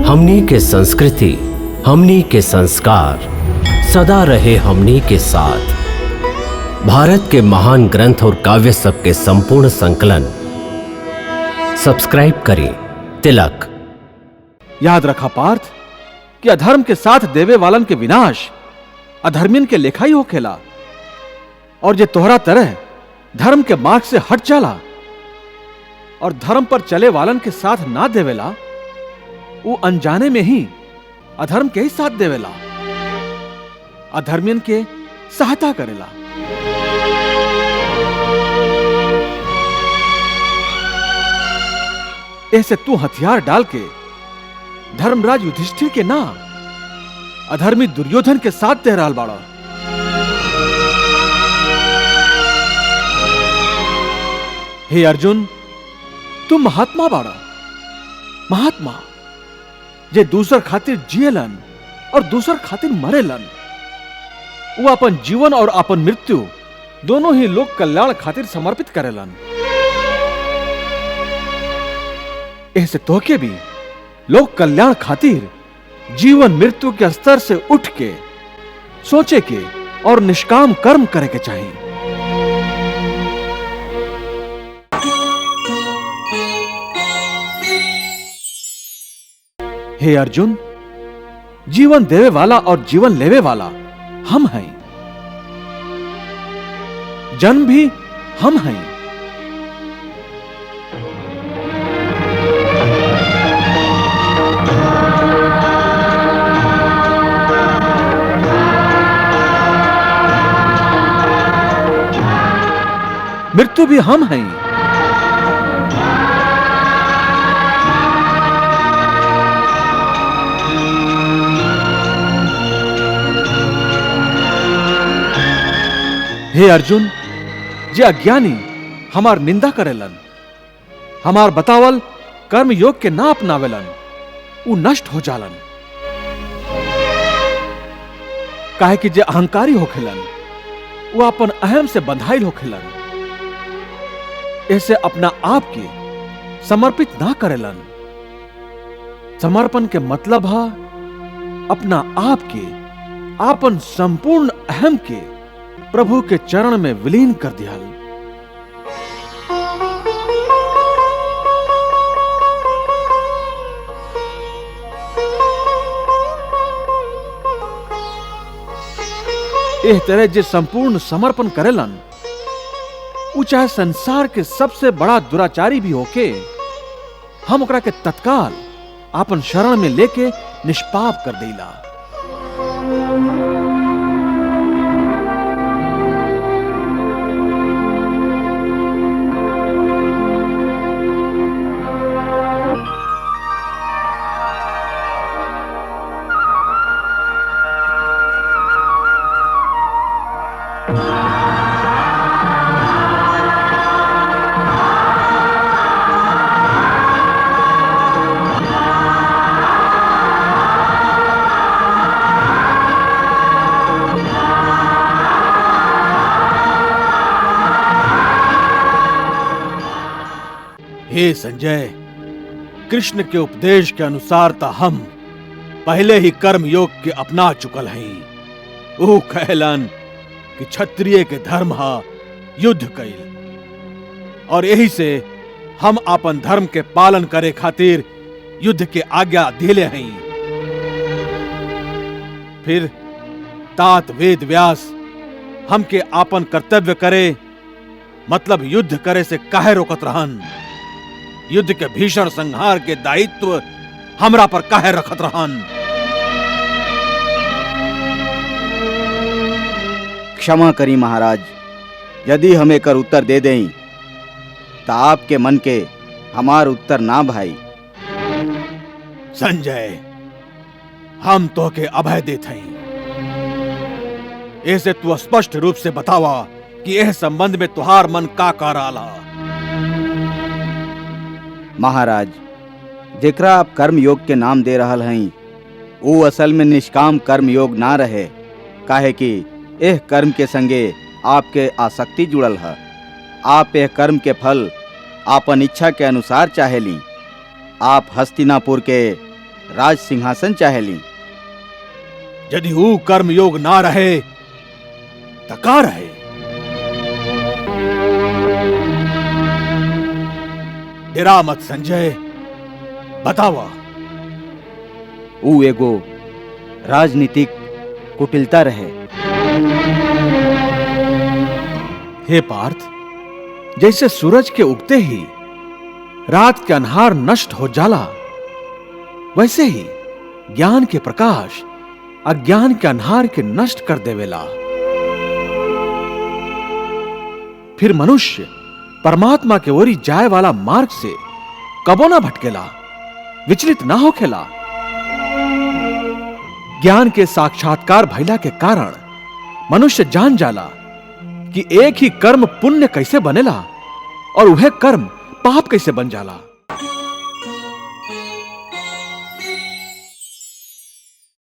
हमनी के संस्कृति, हमनी के संस्कार सदा रहे हमनी के साथ। भारत के महान ग्रंथ और काव्य सब के संपूर्ण संकलन सब्सक्राइब करें तिलक। याद रखा पार्थ कि अधर्म के साथ देवे वालन के विनाश अधर्मियन के लेखा ही होखेला, और जे तोहरा तरह धर्म के मार्ग से हट चला और धर्म पर चले वालन के साथ ना देवेला, वो अनजाने में ही अधर्म के ही साथ देवेला, अधर्मियन के सहायता करेला। ऐसे तू हथियार डाल के धर्मराज युधिष्ठिर के ना अधर्मी दुर्योधन के साथ दे रहल बाड़ा। हे अर्जुन, तुम महात्मा बाड़ा, महात्मा जे दूसर खातिर जियलन और दूसर खातिर मरेलन। वो अपन जीवन और अपन मृत्यु दोनों ही लोक कल्याण खातिर समर्पित करेलन। ऐसे तोहके भी लोक कल्याण खातिर जीवन मृत्यु के स्तर से उठ के सोचे के और निष्काम कर्म करे के चाहिए। हे अर्जुन, जीवन देवे वाला और जीवन लेवे वाला हम हैं, जन्म भी हम हैं। मृत्यु भी हम हैं। हे अर्जुन, जे अज्ञानी हमार निंदा करेलन, हमार बतावल कर्म योग के ना अपनावेलन, वो नष्ट हो जालन। काहे कि जे अहंकारी होखेलन, वो अपन अहम से बंधाइल होखेलन। ऐसे अपना आप के समर्पित ना करेलन। समर्पण के मतलब है अपना आप के, आपन संपूर्ण अहम के प्रभु के चरण में विलीन कर दिया। एह तरह जे संपूर्ण समर्पण करेलन, वो चाहे संसार के सबसे बड़ा दुराचारी भी होके, हम ओकरा के तत्काल आपन शरण में लेके निष्पाप कर देला। हे संजय, कृष्ण के उपदेश के अनुसार तो हम पहले ही कर्म योग के अपना चुकल हैं। वो कहलन कि क्षत्रिय के धर्म है युद्ध कईल, और यही से हम अपन धर्म के पालन करे खातिर युद्ध के आज्ञा दिले हैं। फिर तात वेद व्यास हमके आपन कर्तव्य करे मतलब युद्ध करे से काहे रोकत रहन। युद्ध के भीषण संहार के दायित्व हमरा पर काहे रखत रहन। क्षमा करी महाराज, यदि हम एकर उत्तर दे दें तो आपके मन के हमार उत्तर ना भाई। संजय, हम तो के अभय देते हैं। ऐसे तू स्पष्ट रूप से बतावा कि यह संबंध में तुहार मन का कराला। महाराज, जेकरा आप कर्म योग के नाम दे रहल हैं, वो असल में निष्काम कर्म योग ना रहे। काहे कि एह कर्म के संगे आपके आसक्ति जुड़ल है। आप एह कर्म के फल आपन इच्छा के अनुसार चाहेली। आप हस्तिनापुर के राज सिंहासन चाहेली। यदि ऊ कर्म योग ना रहे त का रहे? डेरा मत संजय, बतावा। ऊ एगो राजनीतिक कुटिलता रहे। हे पार्थ, जैसे सूरज के उगते ही रात के अंधार नष्ट हो जाला, वैसे ही ज्ञान के प्रकाश अज्ञान के अंधार के नष्ट कर देवेला। फिर मनुष्य परमात्मा के ओरी जाए वाला मार्ग से कबो ना भटकेला, विचलित ना होखेला। ज्ञान के साक्षात्कार भइला के कारण मनुष्य जान जाला कि एक ही कर्म पुण्य कैसे बनेला और वह कर्म पाप कैसे बन जाला।